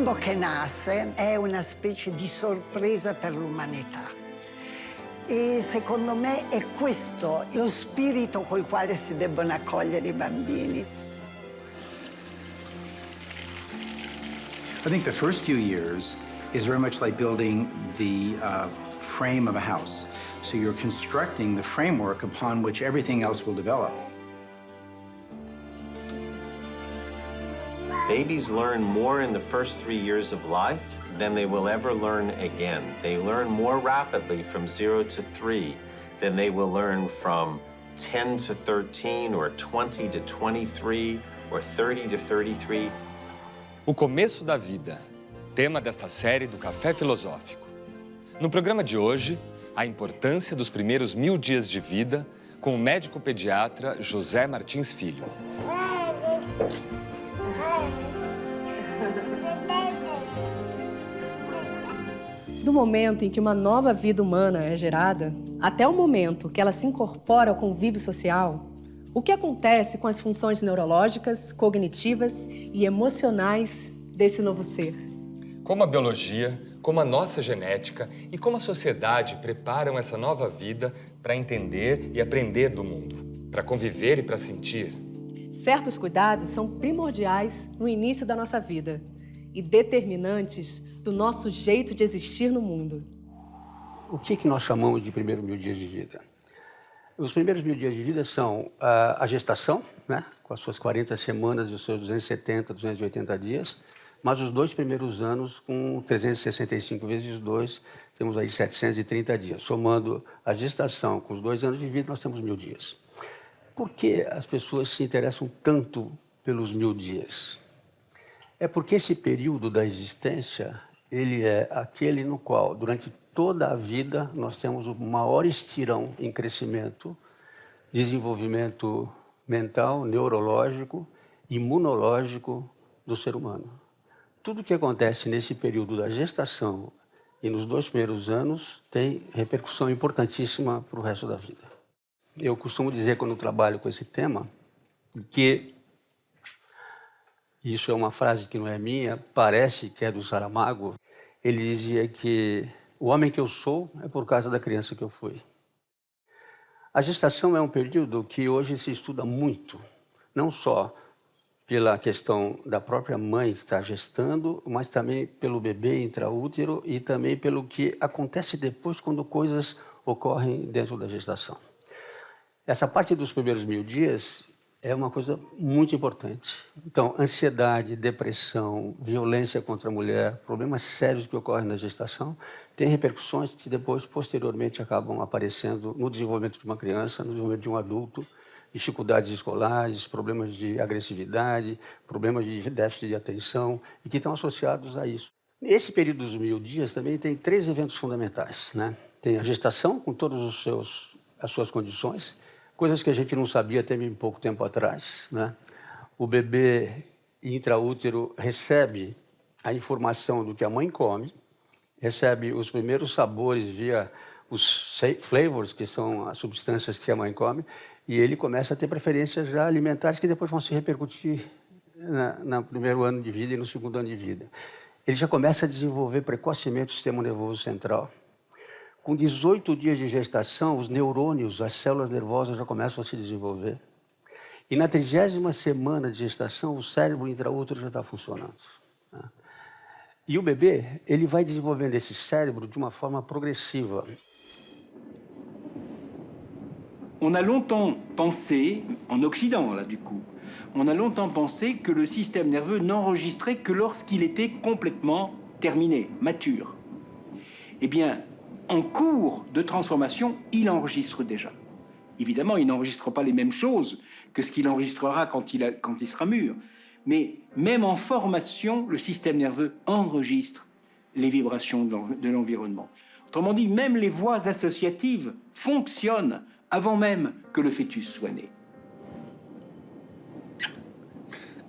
bimbo che nasce è una specie di sorpresa per l'umanità. E secondo me è questo lo spirito col quale si debbono accogliere i bambini. I think the first few years is very much like building the frame of a house. So you're constructing the framework upon which everything else will develop. Babies learn more in the first 3 years of life than they will ever learn again. They learn more rapidly from 0 to 3 than they will learn from 10 to 13 or 20 to 23 or 30 to 33. O começo da vida, tema desta série do Café Filosófico. No programa de hoje, a importância dos primeiros 1000 dias de vida com o médico pediatra José Martins Filho. Do momento em que uma nova vida humana é gerada, até o momento que ela se incorpora ao convívio social, o que acontece com as funções neurológicas, cognitivas e emocionais desse novo ser? Como a biologia, como a nossa genética e como a sociedade preparam essa nova vida para entender e aprender do mundo, para conviver e para sentir? Certos cuidados são primordiais no início da nossa vida e determinantes do nosso jeito de existir no mundo. O que nós chamamos de primeiros 1000 dias de vida? Os primeiros 1000 dias de vida são a gestação, né, com as suas 40 semanas e os seus 270, 280 dias, mas os 2 primeiros anos, com 365 vezes 2, temos aí 730 dias. Somando a gestação com os 2 anos de vida, nós temos 1000 dias. Por que as pessoas se interessam tanto pelos 1000 dias? É porque esse período da existência, ele é aquele no qual, durante toda a vida, nós temos o maior estirão em crescimento, desenvolvimento mental, neurológico, imunológico do ser humano. Tudo que acontece nesse período da gestação e nos 2 primeiros anos tem repercussão importantíssima para o resto da vida. Eu costumo dizer, quando trabalho com esse tema, que isso é uma frase que não é minha, parece que é do Saramago. Ele dizia que o homem que eu sou é por causa da criança que eu fui. A gestação é um período que hoje se estuda muito, não só pela questão da própria mãe que está gestando, mas também pelo bebê intraútero e também pelo que acontece depois quando coisas ocorrem dentro da gestação. Essa parte dos primeiros 1000 dias é uma coisa muito importante. Então, ansiedade, depressão, violência contra a mulher, problemas sérios que ocorrem na gestação, têm repercussões que depois, posteriormente, acabam aparecendo no desenvolvimento de uma criança, no desenvolvimento de um adulto, dificuldades escolares, problemas de agressividade, problemas de déficit de atenção, e que estão associados a isso. Esse período dos 1000 dias também tem 3 eventos fundamentais, né? Tem a gestação, com todas as suas condições, coisas que a gente não sabia até bem pouco tempo atrás, né? O bebê intraútero recebe a informação do que a mãe come, recebe os primeiros sabores via os flavors, que são as substâncias que a mãe come, e ele começa a ter preferências já alimentares que depois vão se repercutir no primeiro ano de vida e no segundo ano de vida. Ele já começa a desenvolver precocemente o sistema nervoso central. Com 18 dias de gestação, os neurônios, as células nervosas já começam a se desenvolver. E na 30ª semana de gestação, o cérebro intraútero já está funcionando. E o bebê, ele vai desenvolvendo esse cérebro de uma forma progressiva. On a longtemps pensé, en Occident là du coup, on a longtemps pensé que le système nerveux n'enregistrait que lorsqu'il était complètement terminé, mature. Eh bien, en cours de transformation, il enregistre déjà. Évidemment, il n'enregistre pas les mêmes choses que ce qu'il enregistrera quand il sera mûr. Mais même en formation, le système nerveux enregistre les vibrations de l'environnement. Autrement dit, même les voies associatives fonctionnent avant même que le fœtus soit né.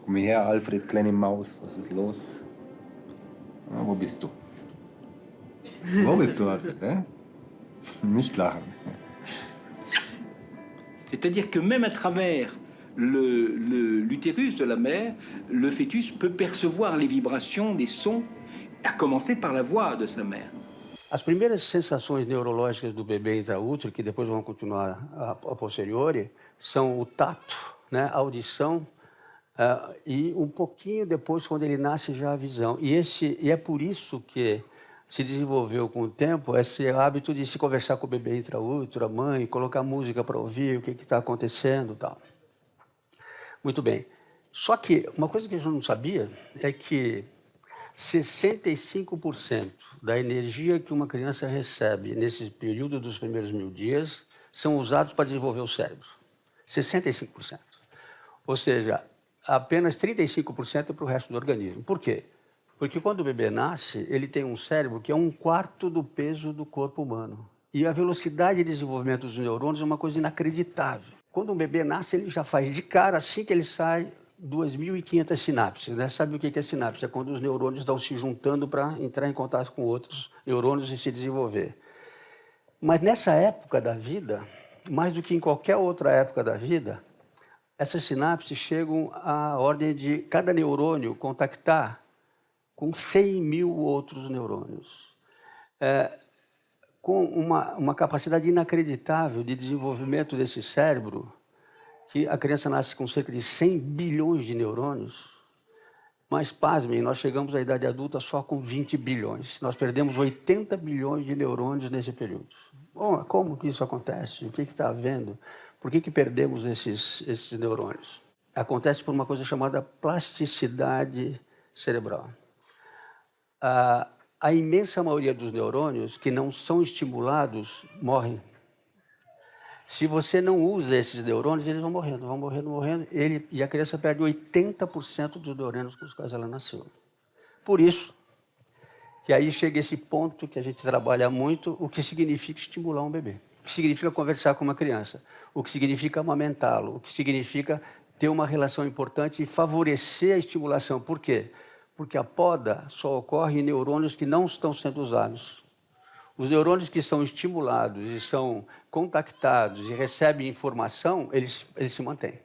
Komm her, Alfred, kleine Maus, was ist los? Ah, wo bist du? Wo bist du, Alfred? Nicht lachen. C'est-à-dire que même à travers l'utérus de la mère, le fœtus peut percevoir les vibrations des sons, à commencer par la voix de sa mère. As primeiras sensações neurológicas do bebê intraútero, que depois vão continuar a posteriori, são o tato, né, a audição e um pouquinho depois, quando ele nasce, já a visão. E é por isso que se desenvolveu com o tempo esse hábito de se conversar com o bebê intraútero, a mãe, colocar música para ouvir o que está acontecendo e tal. Muito bem. Só que uma coisa que a gente não sabia é que 65% da energia que uma criança recebe nesse período dos primeiros 1000 dias são usados para desenvolver o cérebro. 65%. Ou seja, apenas 35% é para o resto do organismo. Por quê? Porque quando o bebê nasce, ele tem um cérebro que é 1/4 do peso do corpo humano. E a velocidade de desenvolvimento dos neurônios é uma coisa inacreditável. Quando um bebê nasce, ele já faz de cara, assim que ele sai, 2.500 sinapses, né? Sabe o que é sinapse? É quando os neurônios estão se juntando para entrar em contato com outros neurônios e se desenvolver. Mas nessa época da vida, mais do que em qualquer outra época da vida, essas sinapses chegam à ordem de cada neurônio contactar com 100.000 outros neurônios. Com uma capacidade inacreditável de desenvolvimento desse cérebro, que a criança nasce com cerca de 100 bilhões de neurônios, mas, pasmem, nós chegamos à idade adulta só com 20 bilhões. Nós perdemos 80 bilhões de neurônios nesse período. Bom, como que isso acontece? O que está havendo? Por que perdemos esses neurônios? Acontece por uma coisa chamada plasticidade cerebral. A imensa maioria dos neurônios que não são estimulados morrem. Se você não usa esses neurônios, eles vão morrendo, e a criança perde 80% dos neurônios com os quais ela nasceu. Por isso, que aí chega esse ponto que a gente trabalha muito, o que significa estimular um bebê, o que significa conversar com uma criança, o que significa amamentá-lo, o que significa ter uma relação importante e favorecer a estimulação. Por quê? Porque a poda só ocorre em neurônios que não estão sendo usados. Os neurônios que são estimulados e são contactados e recebem informação, eles se mantêm.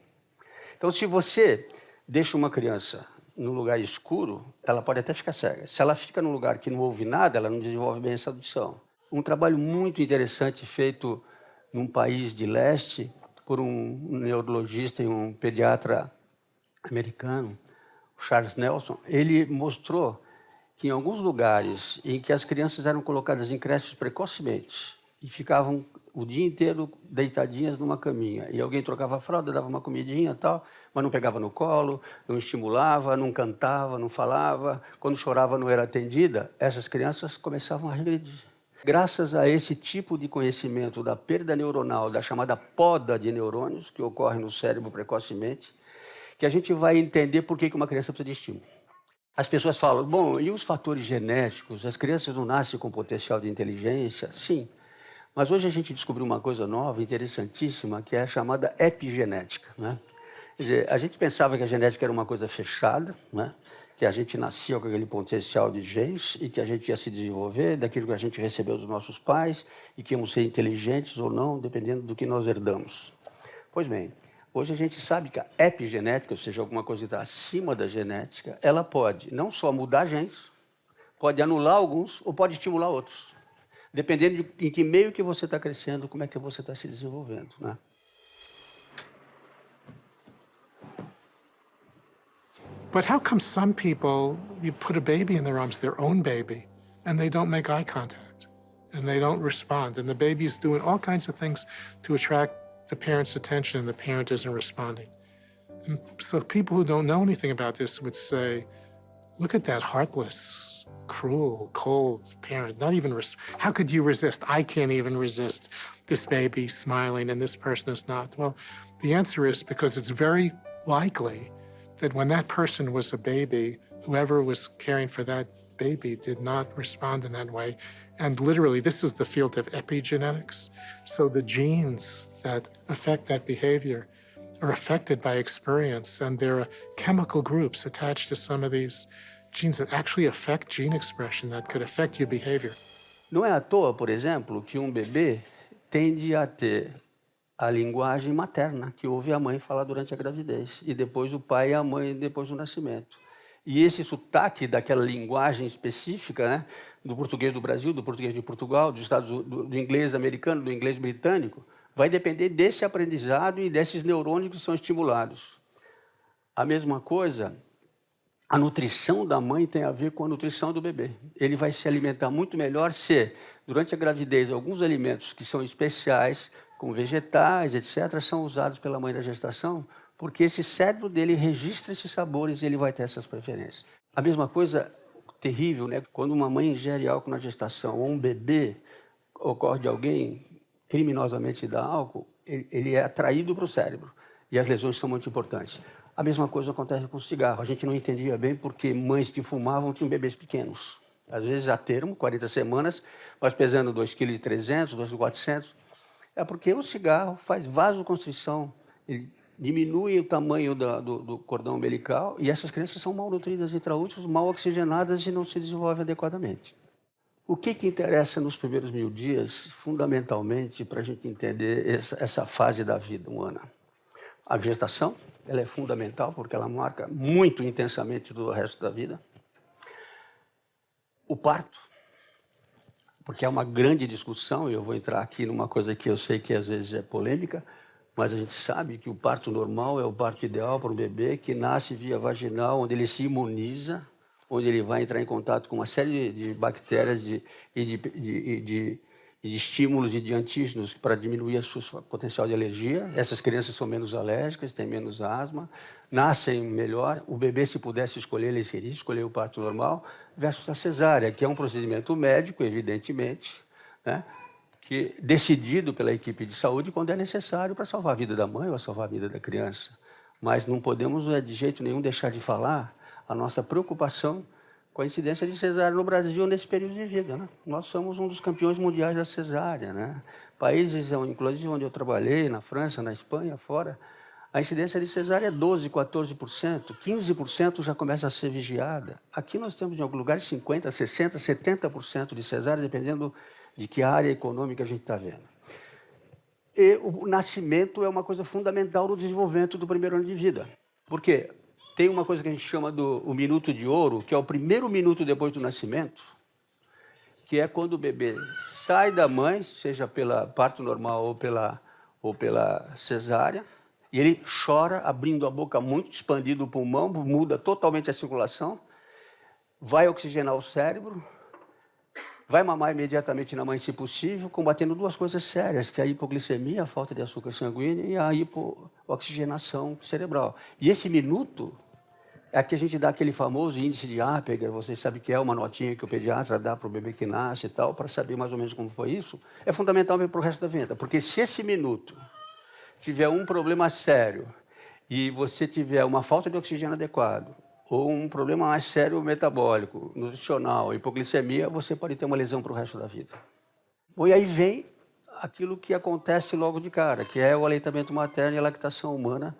Então, se você deixa uma criança num lugar escuro, ela pode até ficar cega. Se ela fica num lugar que não ouve nada, ela não desenvolve bem essa audição. Um trabalho muito interessante feito num país de leste por um neurologista e um pediatra americano, Charles Nelson. Ele mostrou que em alguns lugares em que as crianças eram colocadas em creches precocemente e ficavam o dia inteiro deitadinhas numa caminha, e alguém trocava a fralda, dava uma comidinha e tal, mas não pegava no colo, não estimulava, não cantava, não falava, quando chorava não era atendida, essas crianças começavam a regredir. Graças a esse tipo de conhecimento da perda neuronal, da chamada poda de neurônios, que ocorre no cérebro precocemente, que a gente vai entender por que uma criança precisa de estímulo. As pessoas falam, bom, e os fatores genéticos? As crianças não nascem com potencial de inteligência? Sim. Mas hoje a gente descobriu uma coisa nova, interessantíssima, que é a chamada epigenética, né? Quer dizer, a gente pensava que a genética era uma coisa fechada, né? Que a gente nascia com aquele potencial de genes e que a gente ia se desenvolver daquilo que a gente recebeu dos nossos pais e que íamos ser inteligentes ou não, dependendo do que nós herdamos. Pois bem, hoje a gente sabe que a epigenética, ou seja, alguma coisa que está acima da genética, ela pode não só mudar genes, pode anular alguns ou pode estimular outros, dependendo de em que meio que você está crescendo, como é que você está se desenvolvendo, né? But how come some people, you put a baby in their arms, their own baby, and they don't make eye contact, and they don't respond, and the baby's doing all kinds of things to attract the parent's attention, and the parent isn't responding? And so people who don't know anything about this would say, look at that heartless, cruel, cold parent, not even, how could you resist? I can't even resist this baby smiling and this person is not. Well, the answer is because it's very likely that when that person was a baby, whoever was caring for that baby did not respond in that way. And literally, this is the field of epigenetics. So the genes that affect that behavior are affected by experience, and there are chemical groups attached to some of these genes that actually affect gene expression that could affect your behavior. Não é à toa, por exemplo, que um bebê tende a ter a linguagem materna que ouve a mãe falar durante a gravidez, e depois o pai e a mãe depois do nascimento. E esse sotaque daquela linguagem específica, né, do português do Brasil, do português de Portugal, do inglês americano, do inglês britânico, vai depender desse aprendizado e desses neurônios que são estimulados. A mesma coisa, a nutrição da mãe tem a ver com a nutrição do bebê. Ele vai se alimentar muito melhor se, durante a gravidez, alguns alimentos que são especiais, como vegetais, etc., são usados pela mãe da gestação, porque esse cérebro dele registra esses sabores e ele vai ter essas preferências. A mesma coisa terrível, né? Quando uma mãe ingere álcool na gestação ou um bebê ocorre de alguém criminosamente dá álcool, ele é atraído para o cérebro e as lesões são muito importantes. A mesma coisa acontece com o cigarro. A gente não entendia bem porque mães que fumavam tinham bebês pequenos. Às vezes a termo, 40 semanas, mas pesando 2,3 kg, 2,4 kg. É porque o cigarro faz vasoconstrição, ele diminui o tamanho do cordão umbilical e essas crianças são mal nutridas intraúteros, mal oxigenadas e não se desenvolvem adequadamente. O que interessa nos primeiros 1000 dias, fundamentalmente, para a gente entender essa fase da vida humana? A gestação, ela é fundamental porque ela marca muito intensamente todo o resto da vida. O parto, porque é uma grande discussão, e eu vou entrar aqui numa coisa que eu sei que às vezes é polêmica, mas a gente sabe que o parto normal é o parto ideal para um bebê que nasce via vaginal, onde ele se imuniza, onde ele vai entrar em contato com uma série de bactérias e de estímulos e de antígenos para diminuir o seu potencial de alergia. Essas crianças são menos alérgicas, têm menos asma, nascem melhor. O bebê, se pudesse escolher, ele seria escolher o parto normal versus a cesárea, que é um procedimento médico, evidentemente, né, que decidido pela equipe de saúde quando é necessário para salvar a vida da mãe ou salvar a vida da criança. Mas não podemos, de jeito nenhum, deixar de falar a nossa preocupação com a incidência de cesárea no Brasil nesse período de vida, né? Nós somos um dos campeões mundiais da cesárea, né? Países, inclusive onde eu trabalhei, na França, na Espanha, fora, a incidência de cesárea é 12%, 14%, 15% já começa a ser vigiada. Aqui nós temos, em alguns lugares, 50%, 60%, 70% de cesárea, dependendo de que área econômica a gente está vendo. E o nascimento é uma coisa fundamental no desenvolvimento do primeiro ano de vida. Por quê? Tem uma coisa que a gente chama o minuto de ouro, que é o primeiro minuto depois do nascimento, que é quando o bebê sai da mãe, seja pela parto normal ou pela cesárea, e ele chora, abrindo a boca muito, expandindo o pulmão, muda totalmente a circulação, vai oxigenar o cérebro, vai mamar imediatamente na mãe, se possível, combatendo duas coisas sérias, que é a hipoglicemia, a falta de açúcar sanguíneo, e a hipooxigenação cerebral. E esse minuto é que a gente dá aquele famoso índice de Apgar, vocês sabem que é uma notinha que o pediatra dá para o bebê que nasce e tal, para saber mais ou menos como foi isso, é fundamental para o resto da vida. Porque se esse minuto tiver um problema sério e você tiver uma falta de oxigênio adequado, ou um problema mais sério metabólico, nutricional, hipoglicemia, você pode ter uma lesão para o resto da vida. Bom, e aí vem aquilo que acontece logo de cara, que é o aleitamento materno e a lactação humana,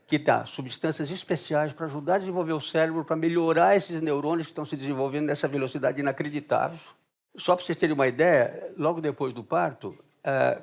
que dá substâncias especiais para ajudar a desenvolver o cérebro, para melhorar esses neurônios que estão se desenvolvendo nessa velocidade inacreditável. Só para vocês terem uma ideia, logo depois do parto,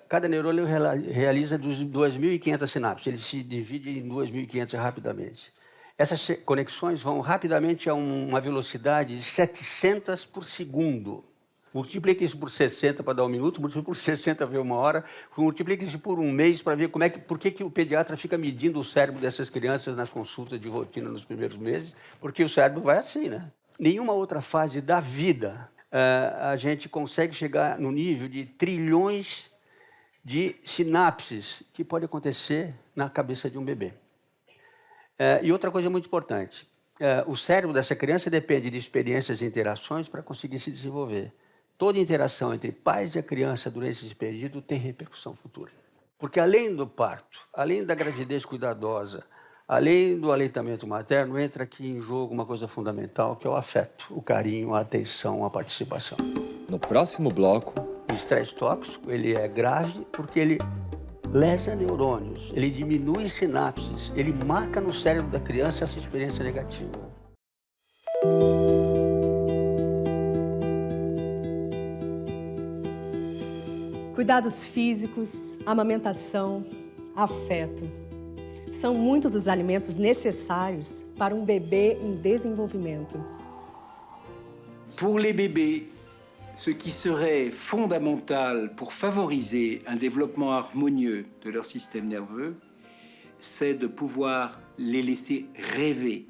cada neurônio realiza 2.500 sinapses, ele se divide em 2.500 rapidamente. Essas conexões vão rapidamente a uma velocidade de 700 por segundo. Multiplique isso por 60 para dar 1 minuto, multiplique por 60 para ver 1 hora, multiplique isso por 1 mês para ver por que o pediatra fica medindo o cérebro dessas crianças nas consultas de rotina nos primeiros meses, porque o cérebro vai assim, né? Nenhuma outra fase da vida a gente consegue chegar no nível de trilhões de sinapses que pode acontecer na cabeça de um bebê. E outra coisa muito importante, o cérebro dessa criança depende de experiências e interações para conseguir se desenvolver. Toda interação entre pais e a criança durante esse período tem repercussão futura. Porque além do parto, além da gravidez cuidadosa, além do aleitamento materno, entra aqui em jogo uma coisa fundamental, que é o afeto, o carinho, a atenção, a participação. No próximo bloco... O estresse tóxico, ele é grave porque ele lesa neurônios, ele diminui sinapses, ele marca no cérebro da criança essa experiência negativa. Cuidados físicos, amamentação, afeto. São muitos os alimentos necessários para um bebê em desenvolvimento. Pour les bébés, ce qui serait fondamental pour favoriser un développement harmonieux de leur système nerveux, c'est de pouvoir les laisser rêver.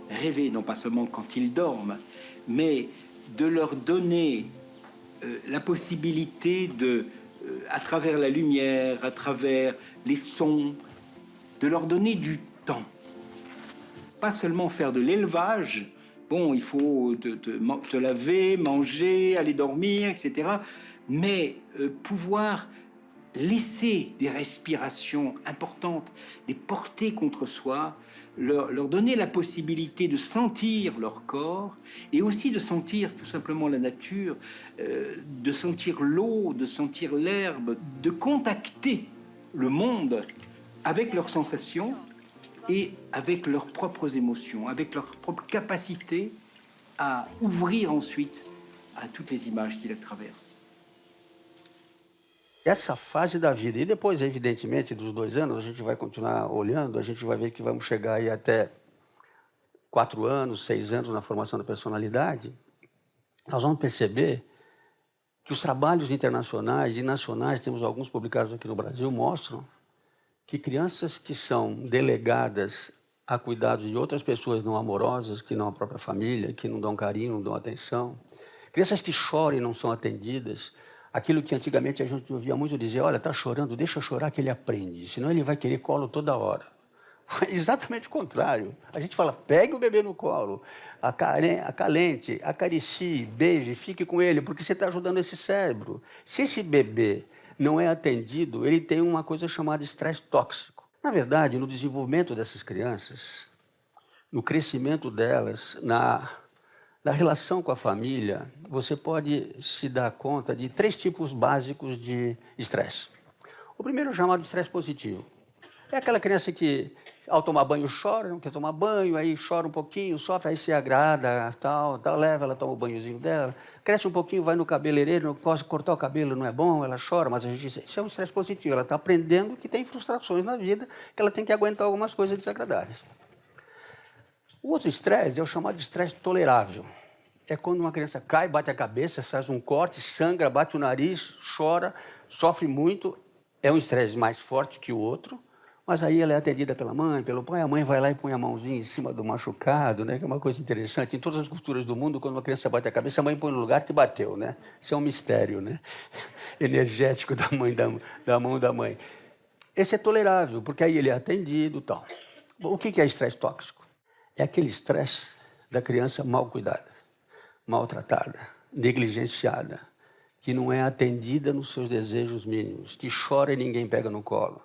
Rêver, non pas seulement quand ils dorment, mais de leur donner la possibilité de, à travers la lumière, à travers les sons, de leur donner du temps. Pas seulement faire de l'élevage, bon, il faut te laver, manger, aller dormir, etc. Mais pouvoir laisser des respirations importantes, les porter contre soi, leur donner la possibilité de sentir leur corps et aussi de sentir tout simplement la nature, de sentir l'eau, de sentir l'herbe, de contacter le monde avec leurs sensations et avec leurs propres émotions, avec leur propre capacité à ouvrir ensuite à toutes les images qui les traversent. Essa fase da vida, e depois, evidentemente, dos 2 anos, a gente vai continuar olhando, a gente vai ver que vamos chegar aí até 4 anos, 6 anos na formação da personalidade, nós vamos perceber que os trabalhos internacionais e nacionais, temos alguns publicados aqui no Brasil, mostram que crianças que são delegadas a cuidados de outras pessoas não amorosas, que não a própria família, que não dão carinho, não dão atenção, crianças que choram e não são atendidas, aquilo que antigamente a gente ouvia muito dizer, olha, está chorando, deixa chorar que ele aprende, senão ele vai querer colo toda hora. Exatamente o contrário. A gente fala, pegue o bebê no colo, acalente, acaricie, beije, fique com ele, porque você está ajudando esse cérebro. Se esse bebê não é atendido, ele tem uma coisa chamada estresse tóxico. Na verdade, no desenvolvimento dessas crianças, no crescimento delas, na relação com a família, você pode se dar conta de 3 tipos básicos de estresse. O primeiro é o chamado estresse positivo. É aquela criança que, ao tomar banho, chora, não quer tomar banho, aí chora um pouquinho, sofre, aí se agrada, tal, leva, ela toma o banhozinho dela, cresce um pouquinho, vai no cabeleireiro, não gosta de cortar o cabelo, não é bom, ela chora, mas a gente diz, isso é um estresse positivo, ela está aprendendo que tem frustrações na vida, que ela tem que aguentar algumas coisas desagradáveis. O outro estresse é o chamado de estresse tolerável. É quando uma criança cai, bate a cabeça, faz um corte, sangra, bate o nariz, chora, sofre muito. É um estresse mais forte que o outro, mas aí ela é atendida pela mãe, pelo pai. A mãe vai lá e põe a mãozinha em cima do machucado, né? Que é uma coisa interessante. Em todas as culturas do mundo, quando uma criança bate a cabeça, a mãe põe no lugar que bateu, né? Isso é um mistério, né? Energético da mão da mãe. Esse é tolerável, porque aí ele é atendido e tal. O que é estresse tóxico? É aquele estresse da criança mal cuidada, maltratada, negligenciada, que não é atendida nos seus desejos mínimos, que chora e ninguém pega no colo,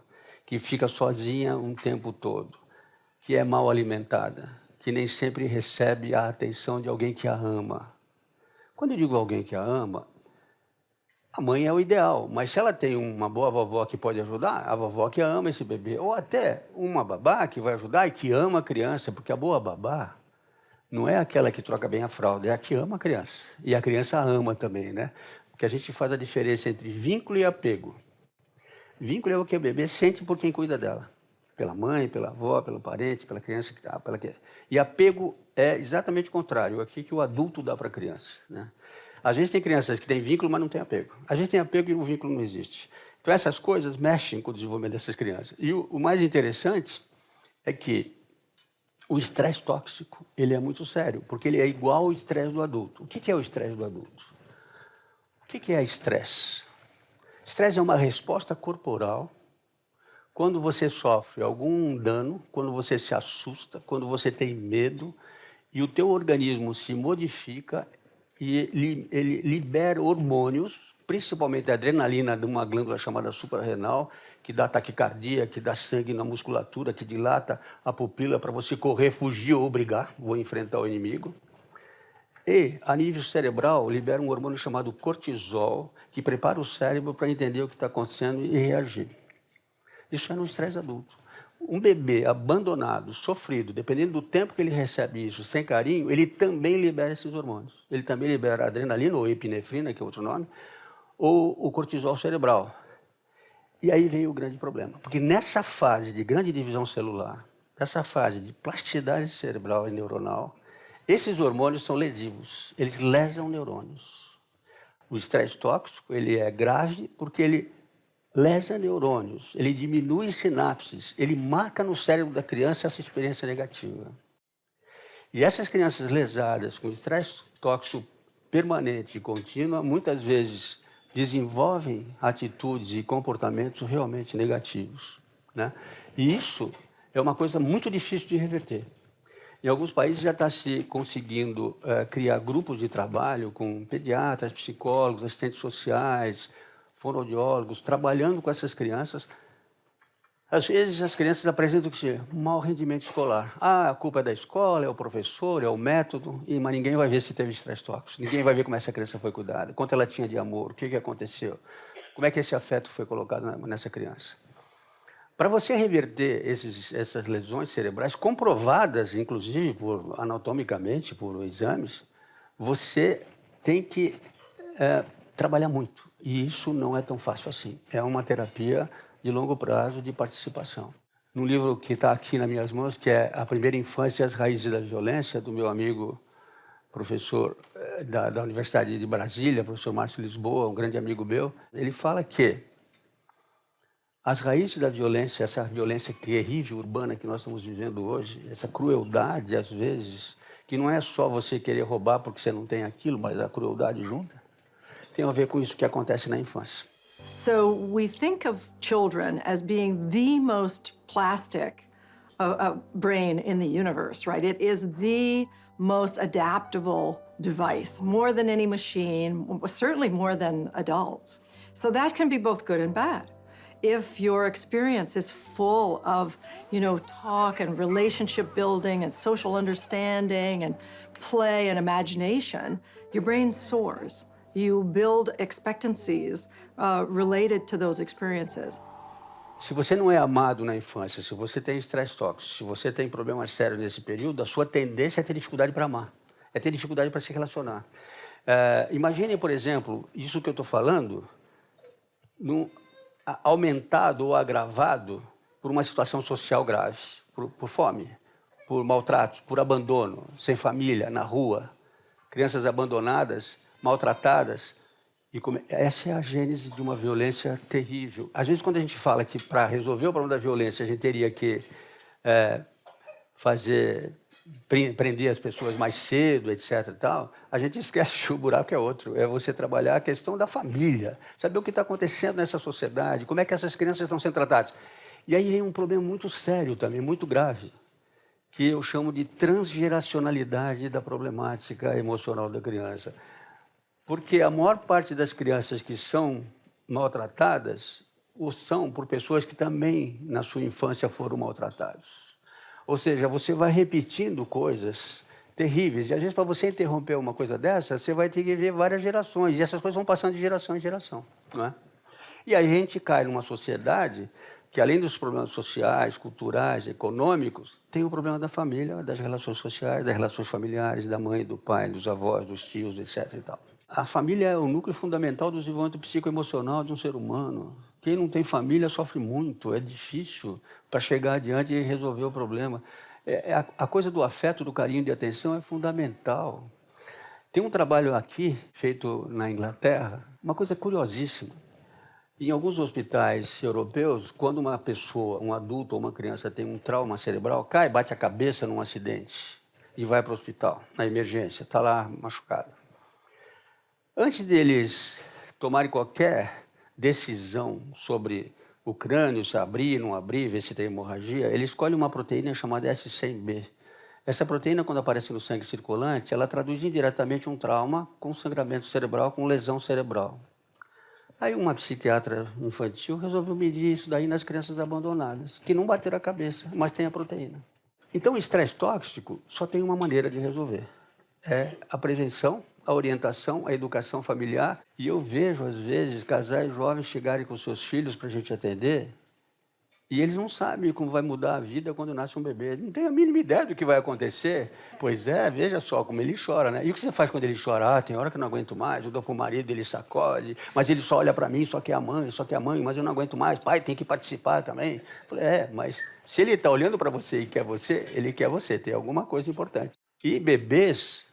que fica sozinha um tempo todo, que é mal alimentada, que nem sempre recebe a atenção de alguém que a ama. Quando eu digo alguém que a ama, a mãe é o ideal, mas se ela tem uma boa vovó que pode ajudar, a vovó que ama esse bebê, ou até uma babá que vai ajudar e que ama a criança, porque a boa babá não é aquela que troca bem a fralda, é a que ama a criança. E a criança ama também, né? Porque a gente faz a diferença entre vínculo e apego. Vínculo é o que o bebê sente por quem cuida dela. Pela mãe, pela avó, pelo parente, pela criança que está. E apego é exatamente o contrário, é aquilo que o adulto dá para a criança, né? Às vezes tem crianças que têm vínculo, mas não têm apego. Às vezes tem apego e o vínculo não existe. Então essas coisas mexem com o desenvolvimento dessas crianças. E o mais interessante é que o estresse tóxico, ele é muito sério, porque ele é igual ao estresse do adulto. O que é o estresse do adulto? O que é estresse? Estresse é uma resposta corporal quando você sofre algum dano, quando você se assusta, quando você tem medo, e o teu organismo se modifica e ele libera hormônios, principalmente a adrenalina de uma glândula chamada suprarrenal, que dá taquicardia, que dá sangue na musculatura, que dilata a pupila para você correr, fugir ou brigar, vou enfrentar o inimigo. E, a nível cerebral, libera um hormônio chamado cortisol, que prepara o cérebro para entender o que está acontecendo e reagir. Isso é no estresse adulto. Um bebê abandonado, sofrido, dependendo do tempo que ele recebe isso, sem carinho, ele também libera esses hormônios. Ele também libera adrenalina, ou epinefrina, que é outro nome, ou o cortisol cerebral. E aí vem o grande problema. Porque nessa fase de grande divisão celular, nessa fase de plasticidade cerebral e neuronal, esses hormônios são lesivos. Eles lesam neurônios. O estresse tóxico, ele é grave porque ele lesa neurônios, ele diminui sinapses, ele marca no cérebro da criança essa experiência negativa. E essas crianças lesadas com estresse tóxico permanente e contínuo, muitas vezes desenvolvem atitudes e comportamentos realmente negativos, né? E isso é uma coisa muito difícil de reverter. Em alguns países já está se conseguindo criar grupos de trabalho com pediatras, psicólogos, assistentes sociais, fonoaudiólogos, trabalhando com essas crianças. Às vezes as crianças apresentam um mau rendimento escolar. Ah, a culpa é da escola, é o professor, é o método, mas ninguém vai ver se teve estresse tóxico, ninguém vai ver como essa criança foi cuidada, quanto ela tinha de amor, o que aconteceu, como é que esse afeto foi colocado nessa criança. Para você reverter essas lesões cerebrais, comprovadas, inclusive, anatomicamente, por exames, você tem que trabalhar muito. E isso não é tão fácil assim. É uma terapia de longo prazo, de participação. No livro que está aqui nas minhas mãos, que é A Primeira Infância e as Raízes da Violência, do meu amigo professor da Universidade de Brasília, professor Márcio Lisboa, um grande amigo meu, ele fala que as raízes da violência, essa violência terrível urbana que nós estamos vivendo hoje, essa crueldade, às vezes, que não é só você querer roubar porque você não tem aquilo, mas a crueldade junta, tem a ver com isso que acontece na infância. So we think of children as being the most plastic brain in the universe, right? It is the most adaptable device, more than any machine, certainly more than adults. So that can be both good and bad. If your experience is full of, talk and relationship building and social understanding and play and imagination, your brain soars. You build expectancies related to those experiences. Se você não é amado na infância, se você tem estresse tóxico, se você tem problemas sérios nesse período, a sua tendência é ter dificuldade para amar, é ter dificuldade para se relacionar. Imagine, por exemplo, isso que eu estou falando, aumentado ou agravado por uma situação social grave, por fome, por maltratos, por abandono, sem família, na rua, crianças abandonadas, maltratadas. E essa é a gênese de uma violência terrível. Às vezes, quando a gente fala que para resolver o problema da violência a gente teria que prender as pessoas mais cedo, etc. e tal, a gente esquece que o buraco é outro. É você trabalhar a questão da família, saber o que está acontecendo nessa sociedade, como é que essas crianças estão sendo tratadas. E aí vem um problema muito sério também, muito grave, que eu chamo de transgeracionalidade da problemática emocional da criança. Porque a maior parte das crianças que são maltratadas são por pessoas que também, na sua infância, foram maltratados. Ou seja, você vai repetindo coisas terríveis. E, às vezes, para você interromper uma coisa dessa, você vai ter que ver várias gerações. E essas coisas vão passando de geração em geração, não é? E a gente cai numa sociedade que, além dos problemas sociais, culturais, econômicos, tem o problema da família, das relações sociais, das relações familiares, da mãe, do pai, dos avós, dos tios, etc. e tal. A família é o núcleo fundamental do desenvolvimento psicoemocional de um ser humano. Quem não tem família sofre muito, é difícil para chegar adiante e resolver o problema. A coisa do afeto, do carinho, de atenção é fundamental. Tem um trabalho aqui, feito na Inglaterra, uma coisa curiosíssima. Em alguns hospitais europeus, quando uma pessoa, um adulto ou uma criança tem um trauma cerebral, cai, bate a cabeça num acidente e vai para o hospital, na emergência, está lá machucado. Antes deles tomarem qualquer decisão sobre o crânio, se abrir, não abrir, ver se tem hemorragia, eles escolhem uma proteína chamada S100B. Essa proteína, quando aparece no sangue circulante, ela traduz indiretamente um trauma com sangramento cerebral, com lesão cerebral. Aí uma psiquiatra infantil resolveu medir isso daí nas crianças abandonadas, que não bateram a cabeça, mas tem a proteína. Então, o estresse tóxico só tem uma maneira de resolver. É a prevenção, a orientação, a educação familiar. E eu vejo, às vezes, casais jovens chegarem com seus filhos para a gente atender E eles não sabem como vai mudar a vida quando nasce um bebê. Não tem a mínima ideia do que vai acontecer. Pois é, veja só como ele chora, né? E o que você faz quando ele chora? Ah, tem hora que eu não aguento mais, eu dou pro marido, ele sacode, mas ele só olha para mim, só quer a mãe, mas eu não aguento mais. Pai, tem que participar também. Eu falei, mas se ele está olhando para você e quer você, ele quer você, tem alguma coisa importante. E bebês,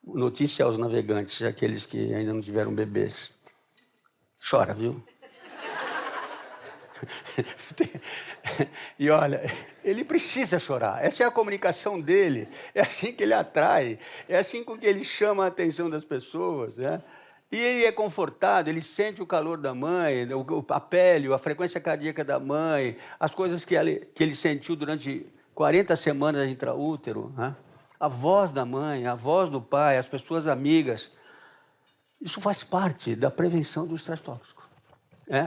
notícia aos navegantes, aqueles que ainda não tiveram bebês, chora, viu? E olha, ele precisa chorar. Essa é a comunicação dele. É assim que ele atrai. É assim com que ele chama a atenção das pessoas, né? E ele é confortado, ele sente o calor da mãe, a pele, a frequência cardíaca da mãe, as coisas que ele sentiu durante 40 semanas intraútero, né? A voz da mãe, a voz do pai, as pessoas amigas. Isso faz parte da prevenção do estresse tóxico.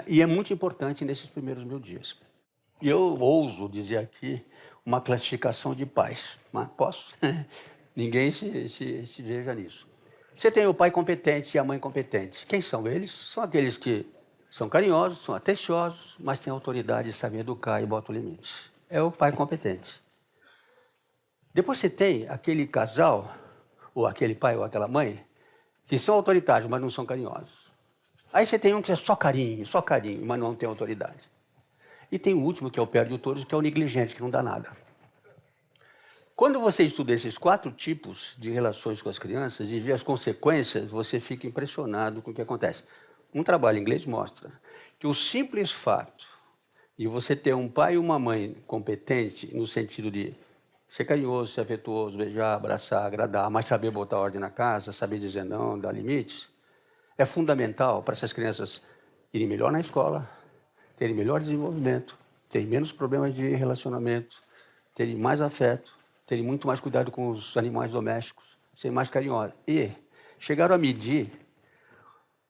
E é muito importante nesses primeiros 1000 dias. E eu ouso dizer aqui uma classificação de pais. Mas posso? Ninguém se veja nisso. Você tem o pai competente e a mãe competente. Quem são eles? São aqueles que são carinhosos, são atenciosos, mas têm autoridade, sabem educar e botam limites. É o pai competente. Depois você tem aquele casal, ou aquele pai ou aquela mãe, que são autoritários, mas não são carinhosos. Aí você tem um que é só carinho, mas não tem autoridade. E tem o último, que é o pior de todos, que é o negligente, que não dá nada. Quando você estuda esses 4 tipos de relações com as crianças e vê as consequências, você fica impressionado com o que acontece. Um trabalho em inglês mostra que o simples fato de você ter um pai e uma mãe competente, no sentido de ser carinhoso, ser afetuoso, beijar, abraçar, agradar, mas saber botar ordem na casa, saber dizer não, dar limites, é fundamental para essas crianças irem melhor na escola, terem melhor desenvolvimento, terem menos problemas de relacionamento, terem mais afeto, terem muito mais cuidado com os animais domésticos, serem mais carinhosos. E chegaram a medir,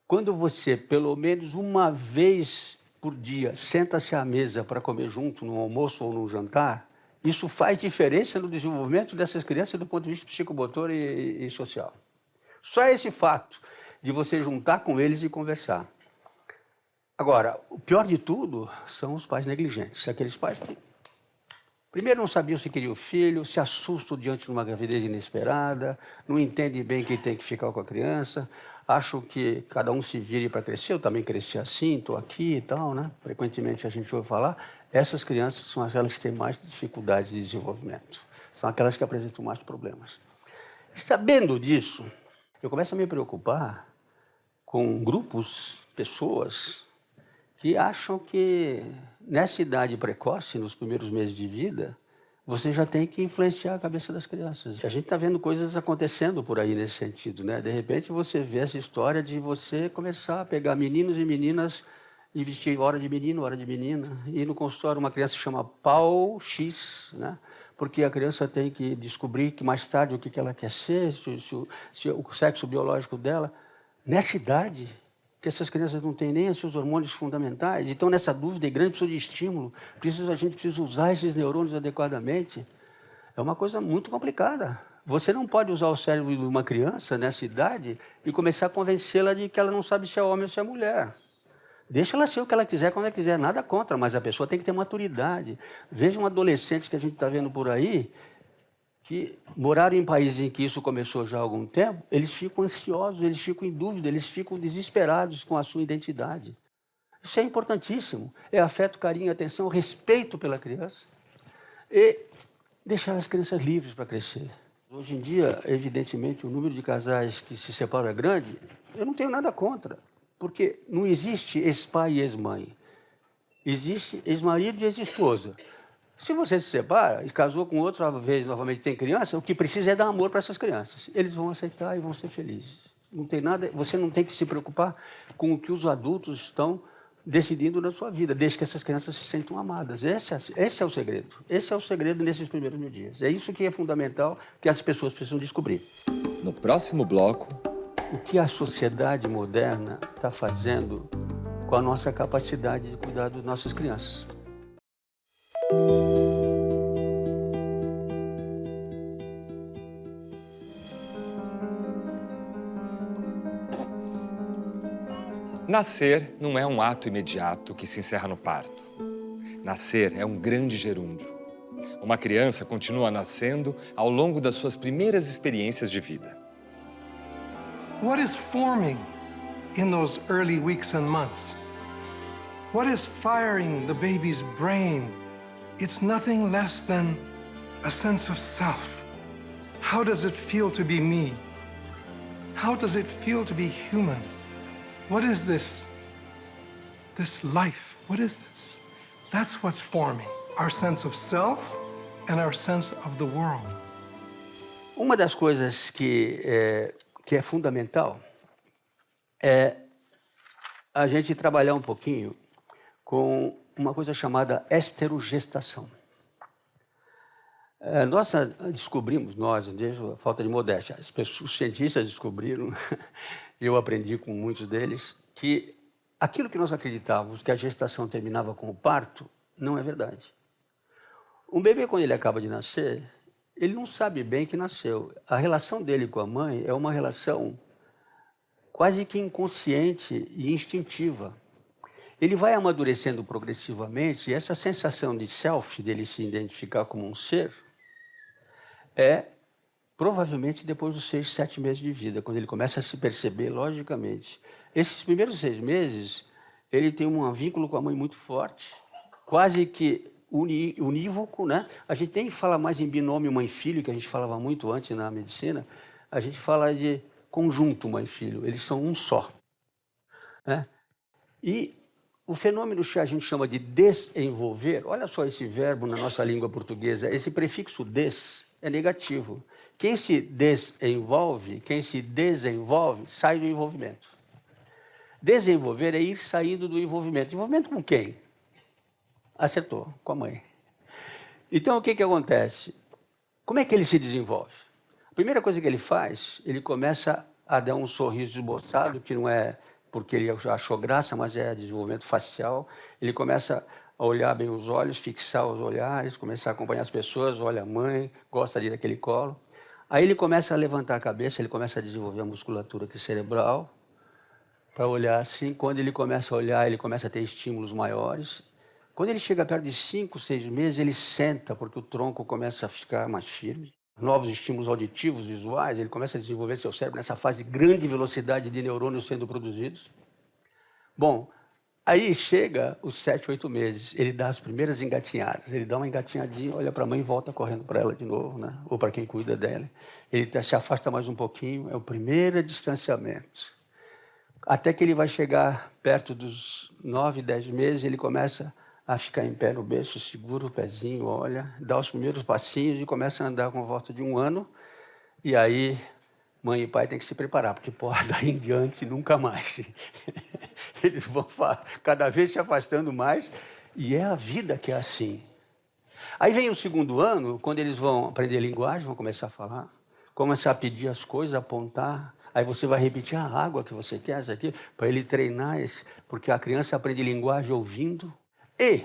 quando você, pelo menos uma vez por dia, senta-se à mesa para comer junto, num almoço ou num jantar, isso faz diferença no desenvolvimento dessas crianças do ponto de vista psicomotor e social. Só esse fato de você juntar com eles e conversar. Agora, o pior de tudo são os pais negligentes. Aqueles pais que, primeiro, não sabiam se queria o filho, se assustam diante de uma gravidez inesperada, não entendem bem quem tem que ficar com a criança, acham que cada um se vire para crescer. Eu também cresci assim, estou aqui e tal, né? Frequentemente a gente ouve falar. Essas crianças são aquelas que têm mais dificuldade de desenvolvimento. São aquelas que apresentam mais problemas. Sabendo disso, eu começo a me preocupar com grupos, pessoas, que acham que nessa idade precoce, nos primeiros meses de vida, você já tem que influenciar a cabeça das crianças. A gente está vendo coisas acontecendo por aí nesse sentido, né? De repente você vê essa história de você começar a pegar meninos e meninas e vestir hora de menino, hora de menina. E no consultório uma criança chama Pau X, né? Porque a criança tem que descobrir que mais tarde o que ela quer ser, se o sexo biológico dela. Nessa idade, que essas crianças não têm nem os seus hormônios fundamentais, estão nessa dúvida e grande precisa de estímulo, a gente precisa usar esses neurônios adequadamente. É uma coisa muito complicada. Você não pode usar o cérebro de uma criança nessa idade e começar a convencê-la de que ela não sabe se é homem ou se é mulher. Deixa ela ser o que ela quiser, quando ela quiser, nada contra, mas a pessoa tem que ter maturidade. Veja um adolescente que a gente está vendo por aí, que moraram em países em que isso começou já há algum tempo, eles ficam ansiosos, eles ficam em dúvida, eles ficam desesperados com a sua identidade. Isso é importantíssimo. É afeto, carinho, atenção, respeito pela criança e deixar as crianças livres para crescer. Hoje em dia, evidentemente, o número de casais que se separam é grande. Eu não tenho nada contra, porque não existe ex-pai e ex-mãe. Existe ex-marido e ex-esposa. Se você se separa e casou com outra vez, novamente tem criança, o que precisa é dar amor para essas crianças. Eles vão aceitar e vão ser felizes. Não tem nada, você não tem que se preocupar com o que os adultos estão decidindo na sua vida, desde que essas crianças se sentam amadas. Esse é o segredo. Esse é o segredo nesses primeiros 1000 dias. É isso que é fundamental, que as pessoas precisam descobrir. No próximo bloco, o que a sociedade moderna está fazendo com a nossa capacidade de cuidar das nossas crianças. Nascer não é um ato imediato que se encerra no parto. Nascer é um grande gerúndio. Uma criança continua nascendo ao longo das suas primeiras experiências de vida. What is forming in those early weeks and months? What is firing the baby's brain? It's nothing less than a sense of self. How does it feel to be me? How does it feel to be human? What is this? This life, what is this? That's what's forming our sense of self and our sense of the world. Uma das coisas que é fundamental é a gente trabalhar um pouquinho com uma coisa chamada esterogestação. Nós descobrimos, desde a falta de modéstia, os cientistas descobriram, eu aprendi com muitos deles, que aquilo que nós acreditávamos, que a gestação terminava com o parto, não é verdade. Um bebê, quando ele acaba de nascer, ele não sabe bem que nasceu. A relação dele com a mãe é uma relação quase que inconsciente e instintiva. Ele vai amadurecendo progressivamente e essa sensação de self, dele se identificar como um ser, é provavelmente depois dos 6, 7 meses de vida, quando ele começa a se perceber logicamente. Esses primeiros 6 meses, ele tem um vínculo com a mãe muito forte, quase que unívoco, né? A gente nem fala mais em binômio mãe-filho, que a gente falava muito antes na medicina, a gente fala de conjunto mãe-filho, eles são um só. Né? E o fenômeno que a gente chama de desenvolver, olha só esse verbo na nossa língua portuguesa, esse prefixo des é negativo. Quem se desenvolve, sai do envolvimento. Desenvolver é ir saindo do envolvimento. Envolvimento com quem? Acertou, com a mãe. Então, o que acontece? Como é que ele se desenvolve? A primeira coisa que ele faz, ele começa a dar um sorriso esboçado, que não é porque ele achou graça, mas é desenvolvimento facial. Ele começa a olhar bem os olhos, fixar os olhares, começar a acompanhar as pessoas, olha a mãe, gosta ali daquele colo. Aí ele começa a levantar a cabeça, ele começa a desenvolver a musculatura aqui cerebral, para olhar assim. Quando ele começa a olhar, ele começa a ter estímulos maiores. Quando ele chega perto de 5, 6 meses, ele senta, porque o tronco começa a ficar mais firme. Novos estímulos auditivos, visuais, ele começa a desenvolver seu cérebro nessa fase de grande velocidade de neurônios sendo produzidos. Bom, aí chega os 7, 8 meses, ele dá as primeiras engatinhadas. Ele dá uma engatinhadinha, olha para a mãe e volta correndo para ela de novo, né? Ou para quem cuida dela. Ele se afasta mais um pouquinho, é o primeiro distanciamento. Até que ele vai chegar perto dos 9, 10 meses, ele começa a ficar em pé no berço, segura o pezinho, olha, dá os primeiros passinhos e começa a andar com volta de 1 ano. E aí, mãe e pai têm que se preparar, porque, daí em diante, nunca mais. Eles vão cada vez se afastando mais, e é a vida que é assim. Aí vem o 2º ano, quando eles vão aprender linguagem, vão começar a falar, começar a pedir as coisas, apontar. Aí você vai repetir a água que você quer, isso aqui, para ele treinar, porque a criança aprende linguagem ouvindo. E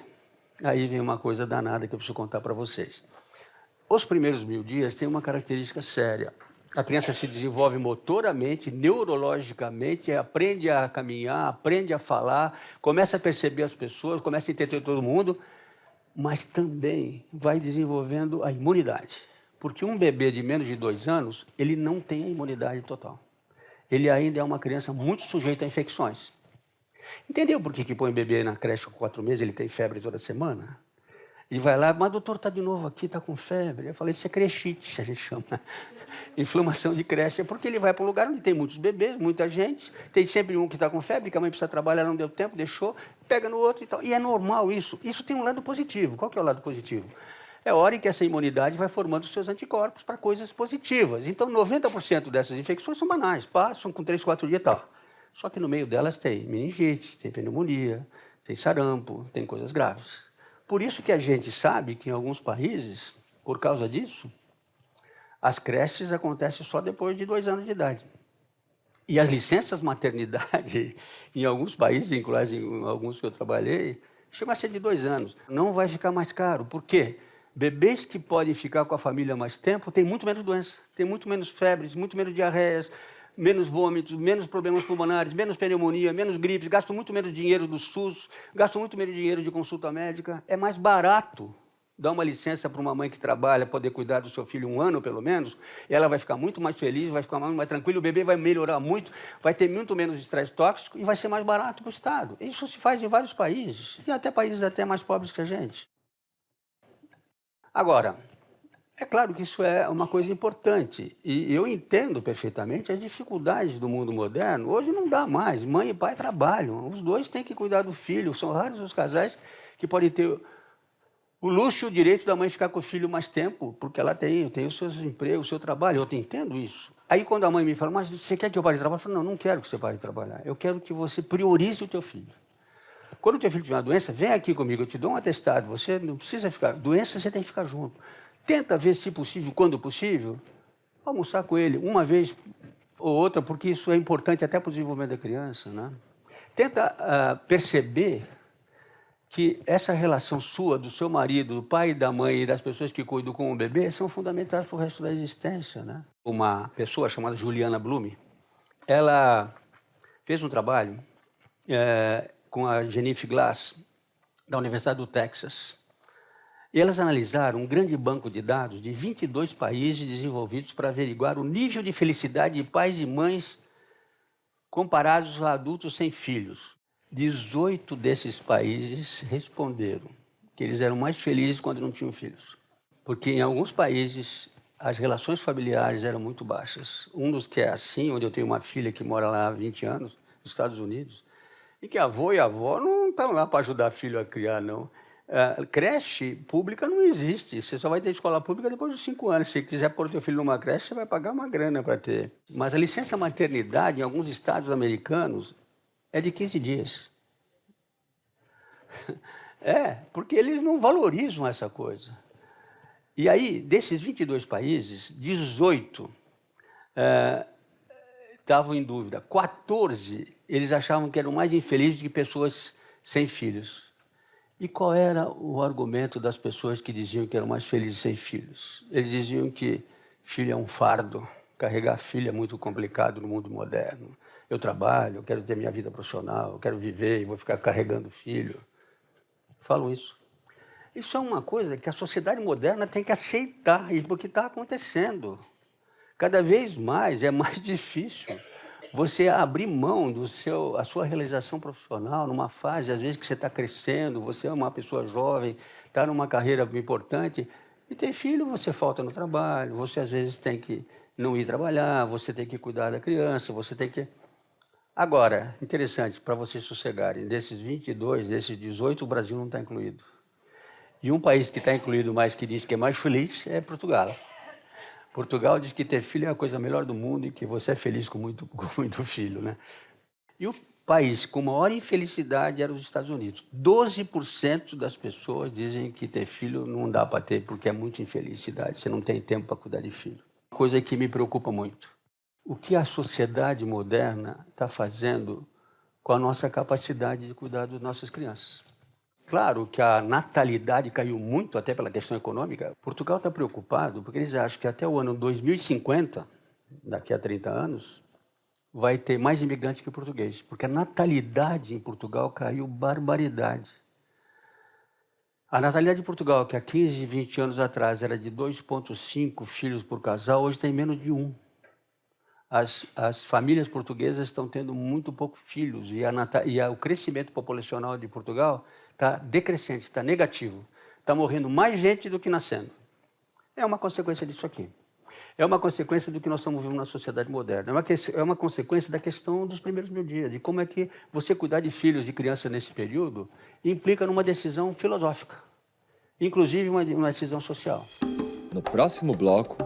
aí vem uma coisa danada que eu preciso contar para vocês. Os primeiros 1000 dias têm uma característica séria. A criança se desenvolve motoramente, neurologicamente, aprende a caminhar, aprende a falar, começa a perceber as pessoas, começa a entender todo mundo, mas também vai desenvolvendo a imunidade. Porque um bebê de menos de 2 anos, ele não tem a imunidade total. Ele ainda é uma criança muito sujeita a infecções. Entendeu por que põe o bebê na creche com 4 meses, ele tem febre toda semana? Ele vai lá, mas doutor, está de novo aqui, está com febre. Eu falei, isso é crechite, a gente chama. Inflamação de creche. É porque ele vai para um lugar onde tem muitos bebês, muita gente, tem sempre um que está com febre, que a mãe precisa trabalhar, não deu tempo, deixou, pega no outro e tal. E é normal isso. Isso tem um lado positivo. Qual que é o lado positivo? É a hora em que essa imunidade vai formando os seus anticorpos para coisas positivas. Então, 90% dessas infecções são banais, passam com 3, 4 dias e tal. Só que no meio delas tem meningite, tem pneumonia, tem sarampo, tem coisas graves. Por isso que a gente sabe que em alguns países, por causa disso, as creches acontecem só depois de 2 anos de idade. E as licenças maternidade, em alguns países, inclusive em alguns que eu trabalhei, chegam a ser de 2 anos. Não vai ficar mais caro. Por quê? Bebês que podem ficar com a família mais tempo têm muito menos doença, têm muito menos febres, muito menos diarreias, menos vômitos, menos problemas pulmonares, menos pneumonia, menos gripes, gasto muito menos dinheiro do SUS, gasto muito menos dinheiro de consulta médica. É mais barato dar uma licença para uma mãe que trabalha, poder cuidar do seu filho 1 ano, pelo menos, e ela vai ficar muito mais feliz, vai ficar muito mais tranquila, o bebê vai melhorar muito, vai ter muito menos estresse tóxico e vai ser mais barato para o Estado. Isso se faz em vários países, e até países até mais pobres que a gente. Agora, é claro que isso é uma coisa importante, e eu entendo perfeitamente as dificuldades do mundo moderno. Hoje não dá mais, mãe e pai trabalham, os dois têm que cuidar do filho, são raros os casais que podem ter o luxo e o direito da mãe ficar com o filho mais tempo, porque ela tem os seus empregos, o seu trabalho, eu entendo isso. Aí quando a mãe me fala, mas você quer que eu pare de trabalhar? Eu falo, não quero que você pare de trabalhar, eu quero que você priorize o teu filho. Quando o teu filho tiver uma doença, vem aqui comigo, eu te dou um atestado, você não precisa ficar, doença você tem que ficar junto. Tenta ver, se possível, quando possível, almoçar com ele uma vez ou outra, porque isso é importante até para o desenvolvimento da criança, né? Tenta perceber que essa relação sua, do seu marido, do pai e da mãe e das pessoas que cuidam com o bebê são fundamentais para o resto da existência, né? Uma pessoa chamada Juliana Blume, ela fez um trabalho com a Jennifer Glass, da Universidade do Texas. E elas analisaram um grande banco de dados de 22 países desenvolvidos para averiguar o nível de felicidade de pais e mães comparados a adultos sem filhos. 18 desses países responderam que eles eram mais felizes quando não tinham filhos. Porque em alguns países as relações familiares eram muito baixas. Um dos que é assim, onde eu tenho uma filha que mora lá há 20 anos, nos Estados Unidos, e que avô e avó não estão lá para ajudar filho a criar, não. Creche pública não existe. Você só vai ter escola pública depois dos 5 anos. Se quiser pôr o teu filho numa creche, você vai pagar uma grana para ter. Mas a licença maternidade, em alguns estados americanos, é de 15 dias. Porque eles não valorizam essa coisa. E aí, desses 22 países, 18 estavam em dúvida. 14, eles achavam que eram mais infelizes que pessoas sem filhos. E qual era o argumento das pessoas que diziam que eram mais felizes sem filhos? Eles diziam que filho é um fardo, carregar filho é muito complicado no mundo moderno. Eu trabalho, eu quero ter minha vida profissional, eu quero viver e vou ficar carregando filho. Falam isso. Isso é uma coisa que a sociedade moderna tem que aceitar, porque está acontecendo. Cada vez mais é mais difícil você abrir mão a sua realização profissional numa fase, às vezes, que você está crescendo, você é uma pessoa jovem, está numa carreira importante, e ter filho, você falta no trabalho, você às vezes tem que não ir trabalhar, você tem que cuidar da criança, você tem que... Agora, interessante, para vocês sossegarem, desses 22, desses 18, o Brasil não está incluído. E um país que está incluído mais, que diz que é mais feliz, é Portugal. Portugal diz que ter filho é a coisa melhor do mundo e que você é feliz com muito filho, né? E o país com maior infelicidade era os Estados Unidos. 12% das pessoas dizem que ter filho não dá para ter porque é muita infelicidade, você não tem tempo para cuidar de filho. Coisa que me preocupa muito. O que a sociedade moderna está fazendo com a nossa capacidade de cuidar das nossas crianças? Claro que a natalidade caiu muito, até pela questão econômica. Portugal está preocupado porque eles acham que até o ano 2050, daqui a 30 anos, vai ter mais imigrantes que portugueses, porque a natalidade em Portugal caiu barbaridade. A natalidade de Portugal, que há 15, 20 anos atrás era de 2,5 filhos por casal, hoje tem menos de 1. As famílias portuguesas estão tendo muito poucos filhos e o crescimento populacional de Portugal está decrescente, está negativo. Está morrendo mais gente do que nascendo. É uma consequência disso aqui. É uma consequência do que nós estamos vivendo na sociedade moderna. É uma consequência da questão dos primeiros 1000 dias, de como é que você cuidar de filhos e crianças nesse período implica numa decisão filosófica, inclusive uma decisão social. No próximo bloco...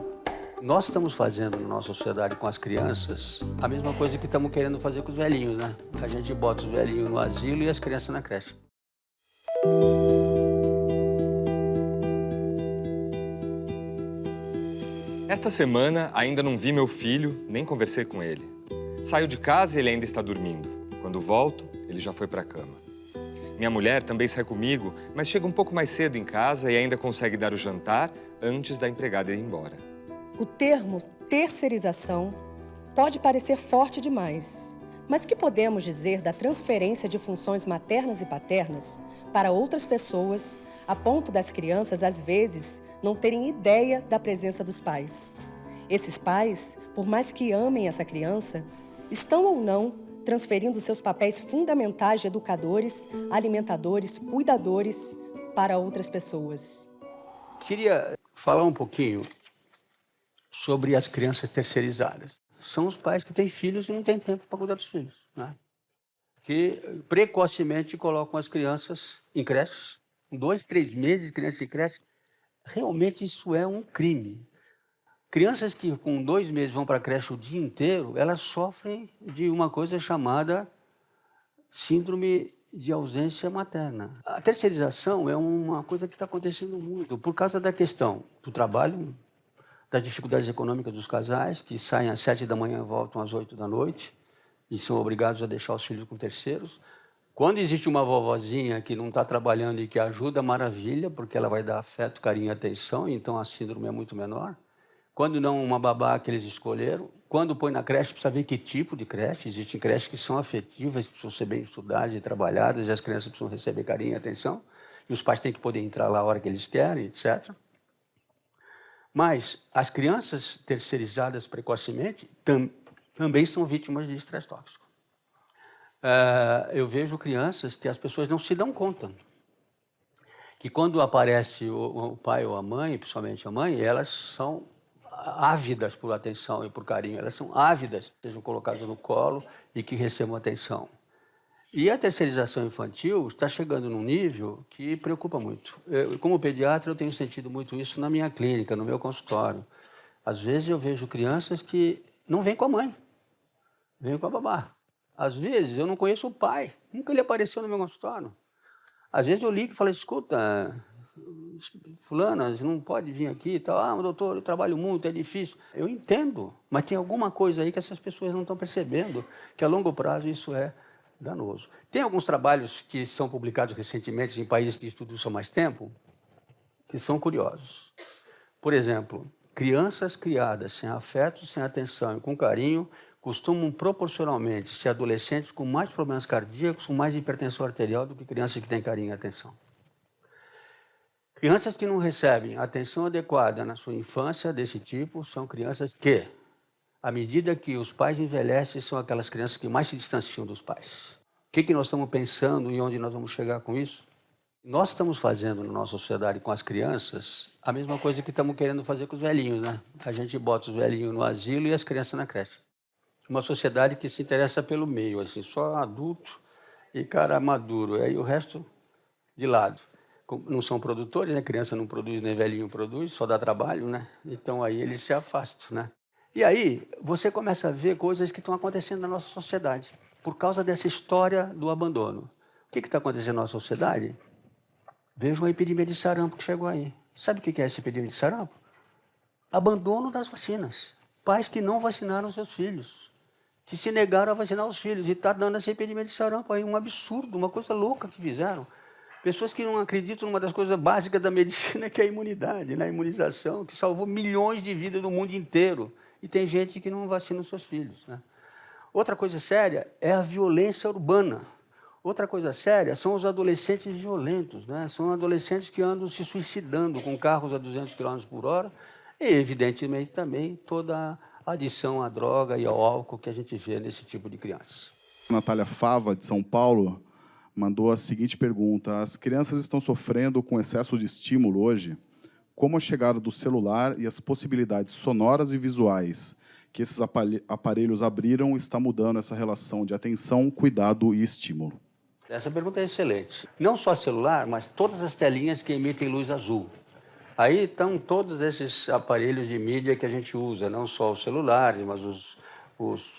Nós estamos fazendo na nossa sociedade com as crianças a mesma coisa que estamos querendo fazer com os velhinhos, né? A gente bota os velhinhos no asilo e as crianças na creche. Esta semana ainda não vi meu filho, nem conversei com ele. Saio de casa e ele ainda está dormindo. Quando volto, ele já foi para a cama. Minha mulher também sai comigo, mas chega um pouco mais cedo em casa e ainda consegue dar o jantar antes da empregada ir embora. O termo terceirização pode parecer forte demais, mas o que podemos dizer da transferência de funções maternas e paternas para outras pessoas, a ponto das crianças, às vezes, não terem ideia da presença dos pais? Esses pais, por mais que amem essa criança, estão ou não transferindo seus papéis fundamentais de educadores, alimentadores, cuidadores para outras pessoas. Queria falar um pouquinho sobre as crianças terceirizadas. São os pais que têm filhos e não têm tempo para cuidar dos filhos, né? Que precocemente colocam as crianças em creches, com 2, 3 meses de criança em creche. Realmente isso é um crime. Crianças que com 2 meses vão para a creche o dia inteiro, elas sofrem de uma coisa chamada síndrome de ausência materna. A terceirização é uma coisa que está acontecendo muito por causa da questão do trabalho, das dificuldades econômicas dos casais, que saem às 7 da manhã e voltam às 8 da noite, e são obrigados a deixar os filhos com terceiros. Quando existe uma vovozinha que não está trabalhando e que ajuda, maravilha, porque ela vai dar afeto, carinho e atenção, então a síndrome é muito menor. Quando não, uma babá que eles escolheram. Quando põe na creche, precisa ver que tipo de creche. Existem creches que são afetivas, que precisam ser bem estudadas e trabalhadas, e as crianças precisam receber carinho e atenção, e os pais têm que poder entrar lá a hora que eles querem, etc. Mas as crianças terceirizadas precocemente também são vítimas de estresse tóxico. Eu vejo crianças que as pessoas não se dão conta que quando aparece o pai ou a mãe, principalmente a mãe, elas são ávidas por atenção e por carinho. Elas são ávidas que sejam colocadas no colo e que recebam atenção. E a terceirização infantil está chegando num nível que preocupa muito. Como pediatra, eu tenho sentido muito isso na minha clínica, no meu consultório. Às vezes eu vejo crianças que não vêm com a mãe, vêm com a babá. Às vezes eu não conheço o pai, nunca ele apareceu no meu consultório. Às vezes eu ligo e falo, escuta, fulana, você não pode vir aqui e tal. Mas doutor, eu trabalho muito, é difícil. Eu entendo, mas tem alguma coisa aí que essas pessoas não estão percebendo, que a longo prazo isso é danoso. Tem alguns trabalhos que são publicados recentemente em países que estudam isso há mais tempo, que são curiosos. Por exemplo, crianças criadas sem afeto, sem atenção e com carinho costumam proporcionalmente ser adolescentes com mais problemas cardíacos, com mais hipertensão arterial do que crianças que têm carinho e atenção. Crianças que não recebem atenção adequada na sua infância desse tipo são crianças que, à medida que os pais envelhecem, são aquelas crianças que mais se distanciam dos pais. O que nós estamos pensando e onde nós vamos chegar com isso? Nós estamos fazendo na nossa sociedade com as crianças a mesma coisa que estamos querendo fazer com os velhinhos, né? A gente bota os velhinhos no asilo e as crianças na creche. Uma sociedade que se interessa pelo meio, assim, só adulto e cara maduro, aí o resto de lado. Não são produtores, né? Criança não produz, nem velhinho produz, só dá trabalho, né? Então aí eles se afastam, né? E aí você começa a ver coisas que estão acontecendo na nossa sociedade por causa dessa história do abandono. O que está acontecendo na nossa sociedade? Vejo uma epidemia de sarampo que chegou aí. Sabe o que é essa epidemia de sarampo? Abandono das vacinas. Pais que não vacinaram seus filhos, que se negaram a vacinar os filhos, e está dando essa epidemia de sarampo aí, um absurdo, uma coisa louca que fizeram. Pessoas que não acreditam numa das coisas básicas da medicina, que é a imunidade, né? A imunização, que salvou milhões de vidas no mundo inteiro. E tem gente que não vacina os seus filhos, né? Outra coisa séria é a violência urbana. Outra coisa séria são os adolescentes violentos, né? São adolescentes que andam se suicidando com carros a 200 km por hora e, evidentemente, também toda a adição à droga e ao álcool que a gente vê nesse tipo de crianças. Natália Fava, de São Paulo, mandou a seguinte pergunta: as crianças estão sofrendo com excesso de estímulo hoje? Como a chegada do celular e as possibilidades sonoras e visuais que esses aparelhos abriram está mudando essa relação de atenção, cuidado e estímulo? Essa pergunta é excelente. Não só celular, mas todas as telinhas que emitem luz azul. Aí estão todos esses aparelhos de mídia que a gente usa, não só os celulares, mas os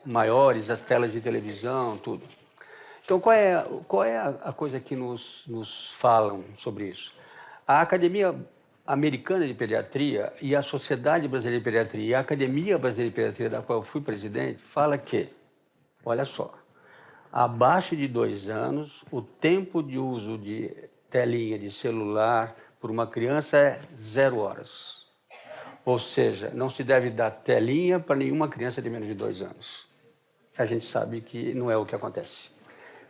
maiores, as telas de televisão, tudo. Então, qual é a coisa que nos falam sobre isso? A Academia Americana de Pediatria e a Sociedade Brasileira de Pediatria e a Academia Brasileira de Pediatria, da qual eu fui presidente, fala que, olha só, abaixo de 2 anos, o tempo de uso de telinha de celular por uma criança é 0 horas. Ou seja, não se deve dar telinha para nenhuma criança de menos de 2 anos. A gente sabe que não é o que acontece.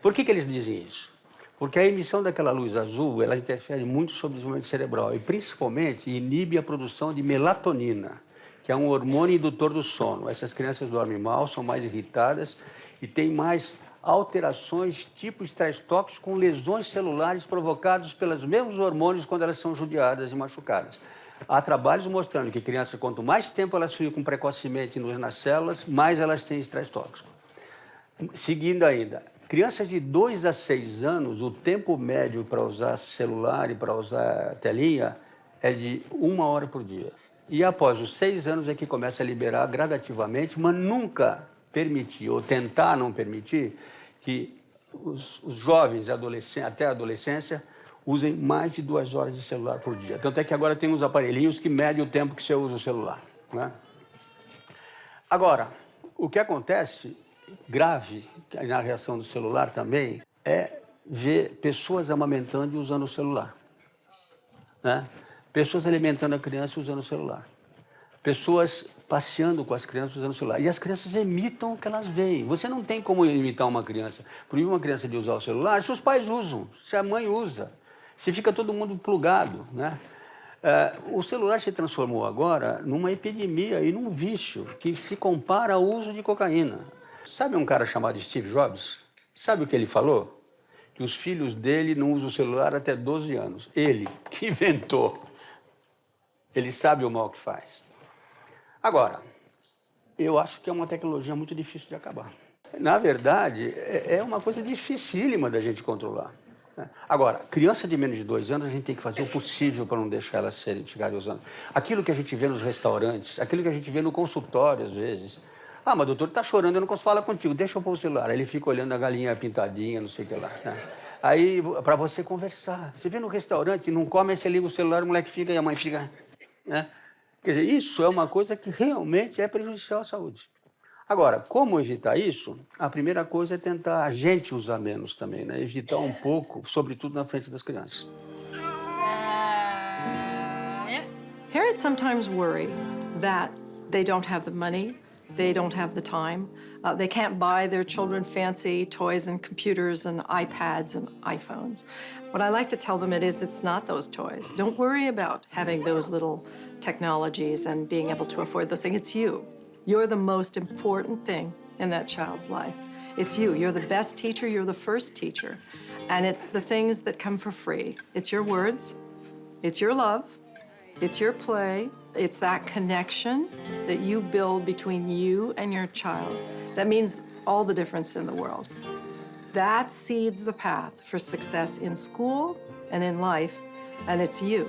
Por que eles dizem isso? Porque a emissão daquela luz azul, ela interfere muito sobre o desenvolvimento cerebral e, principalmente, inibe a produção de melatonina, que é um hormônio indutor do sono. Essas crianças dormem mal, são mais irritadas e têm mais alterações tipo estresse tóxico com lesões celulares provocadas pelos mesmos hormônios quando elas são judiadas e machucadas. Há trabalhos mostrando que crianças, quanto mais tempo elas ficam precocemente nas células, mais elas têm estresse tóxico. Seguindo ainda, crianças de 2 a 6 anos, o tempo médio para usar celular e para usar telinha é de 1 hora por dia. E após os 6 anos é que começa a liberar gradativamente, mas nunca permitir ou tentar não permitir que os jovens até a adolescência usem mais de 2 horas de celular por dia. Tanto é que agora tem uns aparelhinhos que medem o tempo que você usa o celular, né? Agora, o que acontece grave na reação do celular também é ver pessoas amamentando e usando o celular, né? Pessoas alimentando a criança usando o celular. Pessoas passeando com as crianças usando o celular. E as crianças imitam o que elas veem. Você não tem como imitar uma criança. Proibir uma criança de usar o celular, se os pais usam, se a mãe usa, se fica todo mundo plugado, né? O celular se transformou agora numa epidemia e num vício que se compara ao uso de cocaína. Sabe um cara chamado Steve Jobs? Sabe o que ele falou? Que os filhos dele não usam o celular até 12 anos. Ele, que inventou. Ele sabe o mal que faz. Agora, eu acho que é uma tecnologia muito difícil de acabar. Na verdade, é uma coisa dificílima da gente controlar. Agora, criança de menos de 2 anos, a gente tem que fazer o possível para não deixar elas ficarem usando. Aquilo que a gente vê nos restaurantes, aquilo que a gente vê no consultório, às vezes. Ah, mas doutor, está chorando, eu não posso falar contigo, deixa eu pôr o celular. Aí ele fica olhando a galinha pintadinha, não sei o que lá, né? Aí, para você conversar. Você vê no restaurante, não come, aí você liga o celular, o moleque fica e a mãe fica, né? Quer dizer, isso é uma coisa que realmente é prejudicial à saúde. Agora, como evitar isso? A primeira coisa é tentar a gente usar menos também, né? Evitar um pouco, sobretudo na frente das crianças. Parents sometimes worry that they don't have the money, they don't have the time, they can't buy their children fancy toys and computers and iPads and iPhones. What I like to tell them it's not those toys. Don't worry about having those little technologies and being able to afford those things. It's you. You're the most important thing in that child's life. It's you. You're the best teacher. You're the first teacher. And it's the things that come for free. It's your words. It's your love. It's your play. It's that connection that you build between you and your child. That means all the difference in the world. That seeds the path for success in school and in life, and it's you.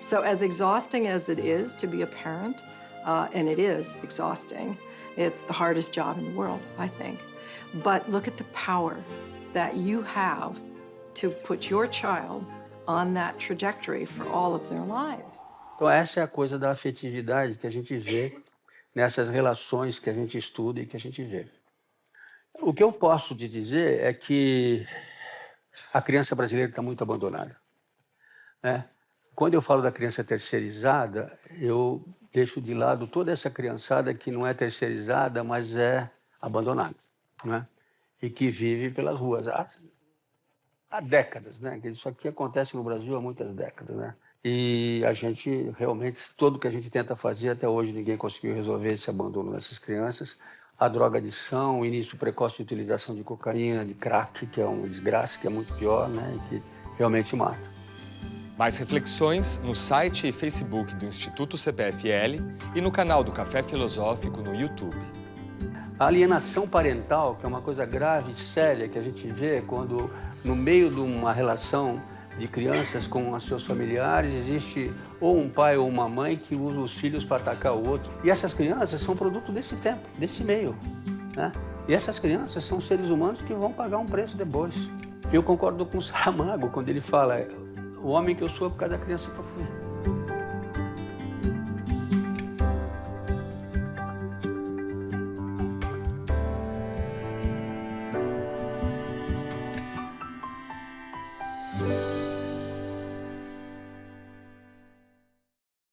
So as exhausting as it is to be a parent, and it is exhausting, it's the hardest job in the world, I think. But look at the power that you have to put your child on that trajectory for all of their lives. Então essa é a coisa da afetividade que a gente vê nessas relações que a gente estuda e que a gente vê. O que eu posso te dizer é que a criança brasileira está muito abandonada, né? Quando eu falo da criança terceirizada, eu deixo de lado toda essa criançada que não é terceirizada, mas é abandonada, né? E que vive pelas ruas há décadas, né? Isso aqui acontece no Brasil há muitas décadas, né? E a gente realmente, tudo que a gente tenta fazer, até hoje ninguém conseguiu resolver esse abandono dessas crianças. A drogadição, o início precoce de utilização de cocaína, de crack, que é uma desgraça, que é muito pior, né? E que realmente mata. Mais reflexões no site e Facebook do Instituto CPFL e no canal do Café Filosófico no YouTube. A alienação parental, que é uma coisa grave e séria que a gente vê quando, no meio de uma relação de crianças com os seus familiares, existe ou um pai ou uma mãe que usa os filhos para atacar o outro. E essas crianças são produto desse tempo, desse meio, né? E essas crianças são seres humanos que vão pagar um preço depois. Eu concordo com o Saramago quando ele fala: o homem que eu sou é por causa da criança que eu fui.